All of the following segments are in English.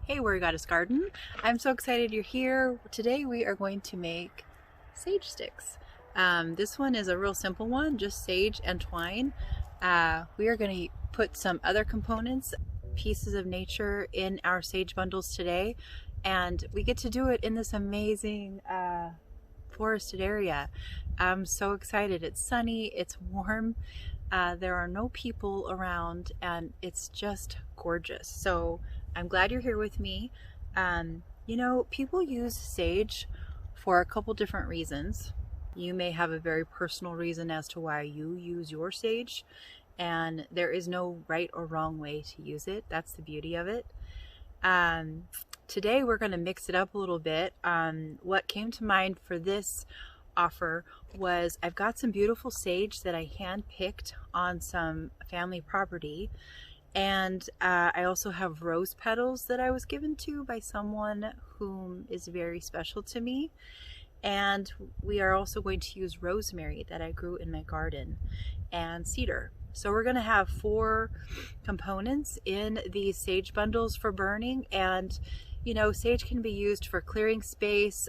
Hey, Warrior Goddess Garden. I'm so excited you're here. Today we are going to make sage sticks. This one is a real simple one, just sage and twine. We are going to put some other components, pieces of nature in our sage bundles today, and we get to do it in this amazing forested area. I'm so excited. It's sunny, it's warm, there are no people around, and it's just gorgeous. So I'm glad you're here with me. You know, people use sage for a couple different reasons. You may have a very personal reason as to why you use your sage, and there is no right or wrong way to use it. That's the beauty of it. Today we're going to mix it up a little bit. What came to mind for this offer was I've got some beautiful sage that I hand picked on some family property, and I also have rose petals that I was given to by someone whom is very special to me. And we are also going to use rosemary that I grew in my garden and cedar. So we're going to have 4 components in these sage bundles for burning. And you know, sage can be used for clearing space,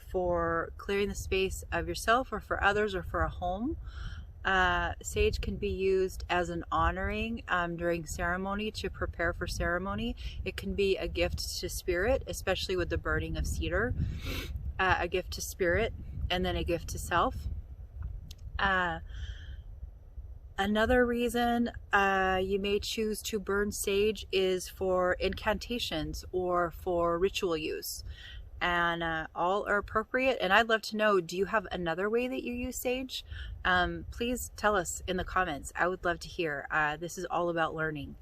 for clearing the space of yourself or for others or for a home. Sage can be used as an honoring during ceremony, to prepare for ceremony. It can be a gift to spirit, especially with the burning of cedar. A gift to spirit, and then a gift to self. Another reason you may choose to burn sage is for incantations or for ritual use, and all are appropriate. And I'd love to know, do you have another way that you use sage? Please tell us in the comments. I would love to hear. This is all about learning.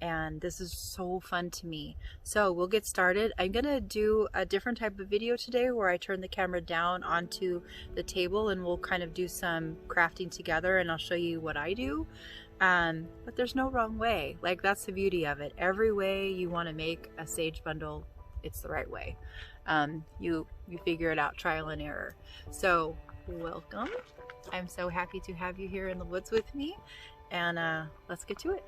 And this is so fun to me. So we'll get started. I'm gonna do a different type of video today where I turn the camera down onto the table and we'll kind of do some crafting together, and I'll show you what I do. But there's no wrong way. Like, that's the beauty of it. Every way you want to make a sage bundle, it's the right way. You figure it out, trial and error. So welcome. I'm so happy to have you here in the woods with me, and let's get to it.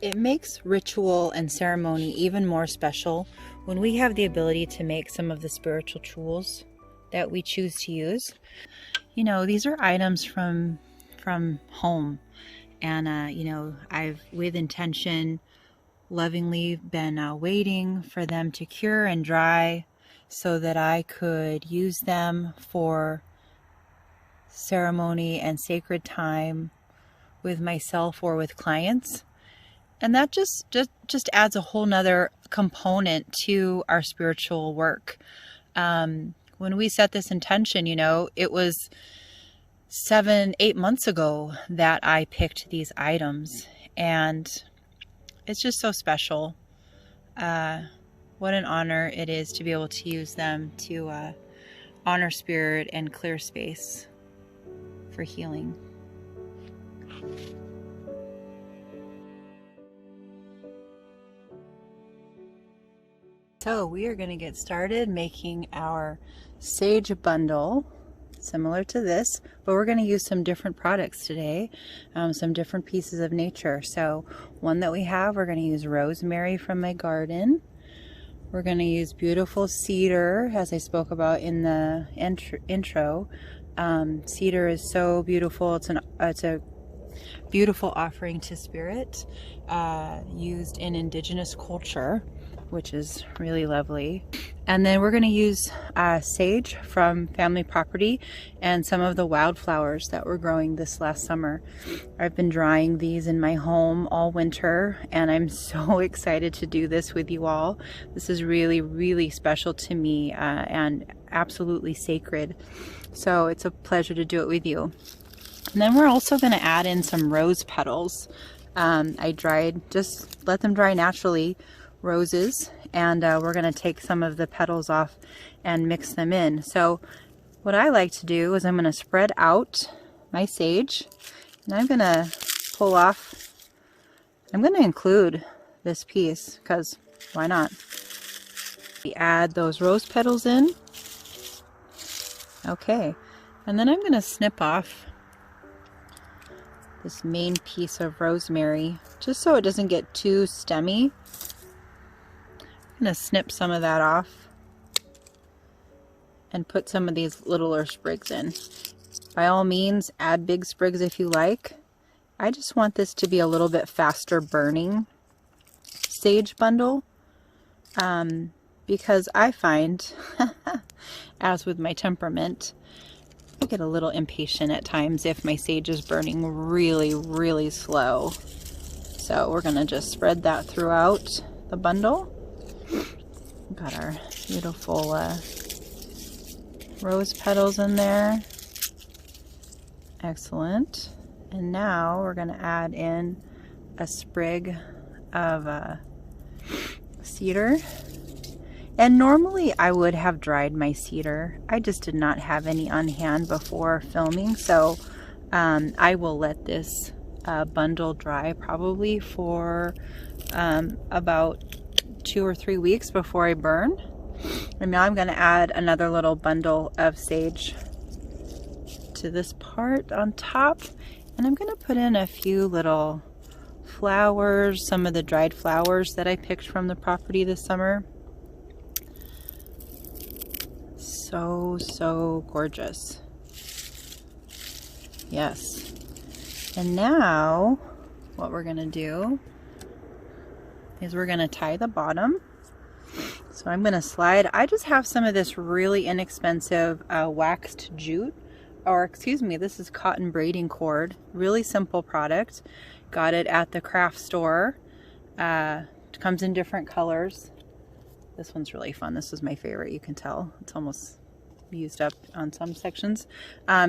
It makes ritual and ceremony even more special when we have the ability to make some of the spiritual tools that we choose to use. You know, these are items from home, and you know, I've with intention lovingly been waiting for them to cure and dry so that I could use them for ceremony and sacred time with myself or with clients. And that just adds a whole nother component to our spiritual work. When we set this intention, you know, it was 7-8 months ago that I picked these items, and it's just so special. What an honor it is to be able to use them to honor spirit and clear space for healing. So we are going to get started making our sage bundle similar to this, but we're going to use some different products today, some different pieces of nature. So one that we have, we're going to use rosemary from my garden. We're going to use beautiful cedar, as I spoke about in the intro. Cedar is so beautiful. It's a beautiful offering to spirit, used in indigenous culture, which is really lovely. And then we're going to use sage from family property and some of the wildflowers that were growing this last summer. I've been drying these in my home all winter, and I'm so excited to do this with you all. This is really, really special to me, and absolutely sacred. So it's a pleasure to do it with you. And then we're also going to add in some rose petals. I dried, just let them dry naturally, roses, and we're going to take some of the petals off and mix them in. So what I like to do is I'm going to spread out my sage, and I'm going to pull off, I'm going to include this piece because why not? We add those rose petals in. Okay, and then I'm going to snip off this main piece of rosemary just so it doesn't get too stemmy. I'm going to snip some of that off and put some of these littler sprigs in. By all means, add big sprigs if you like. I just want this to be a little bit faster burning sage bundle because I find, as with my temperament, I get a little impatient at times if my sage is burning really, really slow. So we're going to just spread that throughout the bundle. We've got our beautiful rose petals in there. Excellent. And now we're going to add in a sprig of cedar. And normally I would have dried my cedar. I just did not have any on hand before filming, so I will let this bundle dry probably for about 2 or 3 weeks before I burn. And now I'm going to add another little bundle of sage to this part on top, and I'm going to put in a few little flowers, some of the dried flowers that I picked from the property this summer. So gorgeous. Yes. And now what we're going to do is we're going to tie the bottom. So I'm going to slide. I just have some of this really inexpensive waxed jute, or excuse me, this is cotton braiding cord. Really simple product. Got it at the craft store. It comes in different colors. This one's really fun. This is my favorite. You can tell it's almost used up on some sections.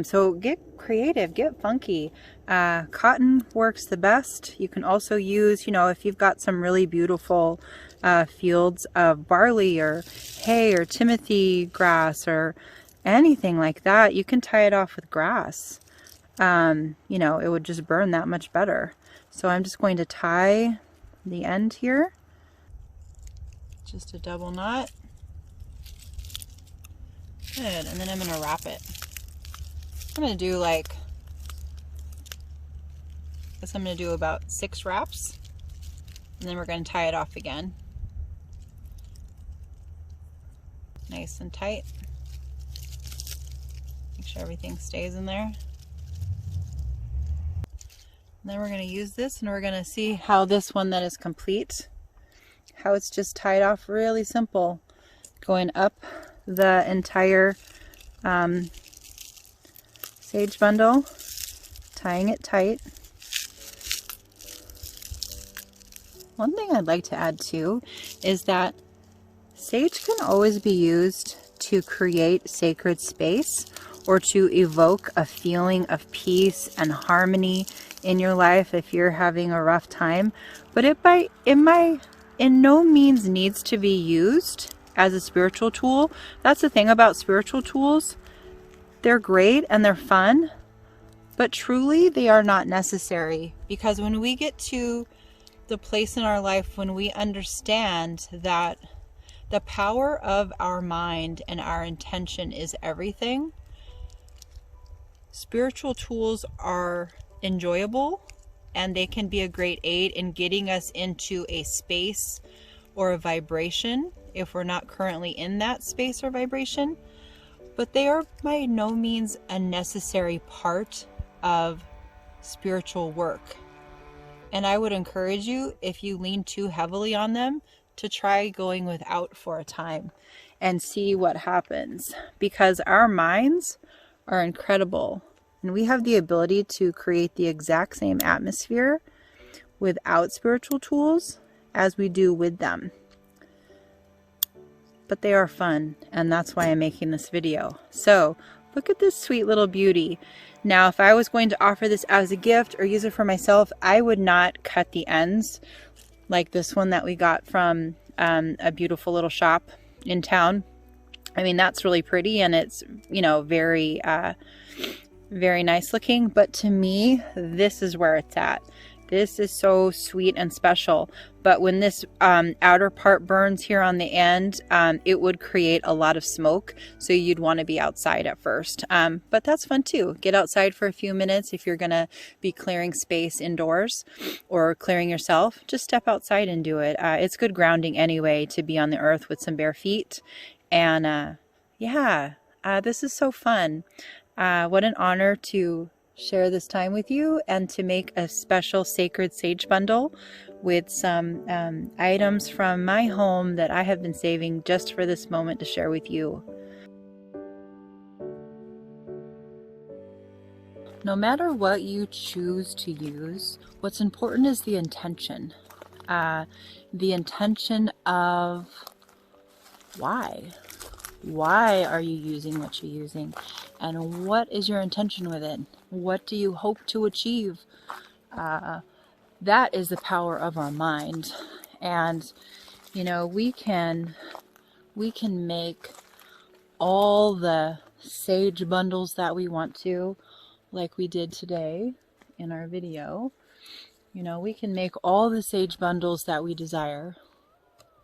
So get creative, get funky. Cotton works the best. You can also use, you know, if you've got some really beautiful fields of barley or hay or timothy grass or anything like that, you can tie it off with grass. You know, it would just burn that much better. So I'm just going to tie the end here. Just a double knot. Good, and then I'm going to wrap it. I'm going to do like, I guess I'm going to do about 6 wraps, and then we're going to tie it off again. Nice and tight. Make sure everything stays in there. And then we're going to use this, and we're going to see how this one that is complete, how it's just tied off really simple, going up the entire sage bundle, tying it tight. One thing I'd like to add too is that sage can always be used to create sacred space or to evoke a feeling of peace and harmony in your life if you're having a rough time, but it in no means needs to be used as a spiritual tool. That's the thing about spiritual tools. They're great and they're fun, but truly they are not necessary, because when we get to the place in our life when we understand that the power of our mind and our intention is everything, spiritual tools are enjoyable and they can be a great aid in getting us into a space or a vibration if we're not currently in that space or vibration, but they are by no means a necessary part of spiritual work. And I would encourage you, if you lean too heavily on them, to try going without for a time and see what happens, because our minds are incredible and we have the ability to create the exact same atmosphere without spiritual tools as we do with them. But they are fun, and that's why I'm making this video. So look at this sweet little beauty. Now, if I was going to offer this as a gift or use it for myself, I would not cut the ends like this one that we got from a beautiful little shop in town. I mean, that's really pretty, and it's, you know, very, very nice looking. But to me, this is where it's at. This is so sweet and special. But when this outer part burns here on the end, it would create a lot of smoke. So you'd want to be outside at first. But that's fun too. Get outside for a few minutes if you're going to be clearing space indoors or clearing yourself. Just step outside and do it. It's good grounding anyway to be on the earth with some bare feet. And yeah, this is so fun. What an honor to share this time with you and to make a special sacred sage bundle with some items from my home that I have been saving just for this moment to share with you. No matter what you choose to use, what's important is the intention. The intention of why. Why are you using what you're using? And what is your intention with it? What do you hope to achieve? That is the power of our mind. And, you know, we can make all the sage bundles that we want to, like we did today in our video. You know, we can make all the sage bundles that we desire,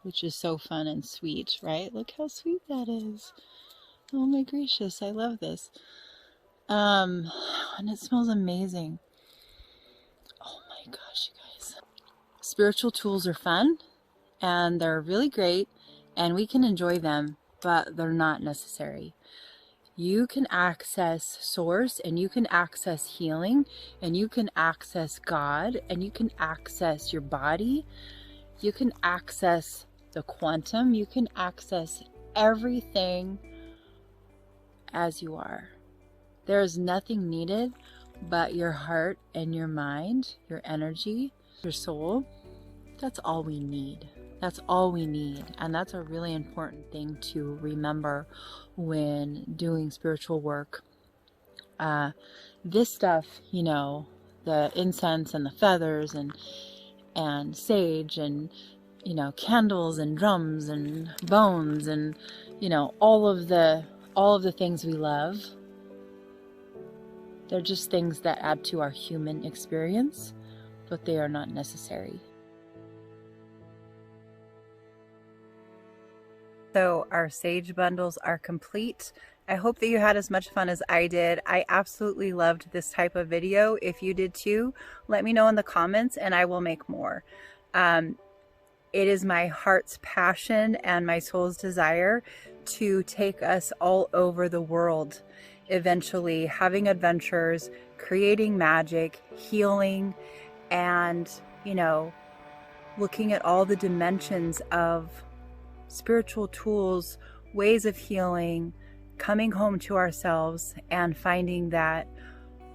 which is so fun and sweet, right? Look how sweet that is. Oh my gracious, I love this. And it smells amazing. Oh my gosh, you guys. Spiritual tools are fun and they're really great and we can enjoy them, but they're not necessary. You can access source and you can access healing and you can access God and you can access your body. You can access the quantum. You can access everything as you are. There is nothing needed but your heart and your mind, your energy, your soul. That's all we need. That's all we need. And that's a really important thing to remember when doing spiritual work. This stuff, you know, the incense and the feathers and sage and, you know, candles and drums and bones and, you know, all of the things we love. They're just things that add to our human experience, but they are not necessary. So our sage bundles are complete. I hope that you had as much fun as I did. I absolutely loved this type of video. If you did too, let me know in the comments and I will make more. It is my heart's passion and my soul's desire to take us all over the world, eventually having adventures, creating magic, healing, and, you know, looking at all the dimensions of spiritual tools, ways of healing, coming home to ourselves and finding that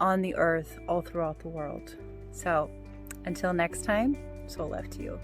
on the earth all throughout the world. So until next time, soul love to you.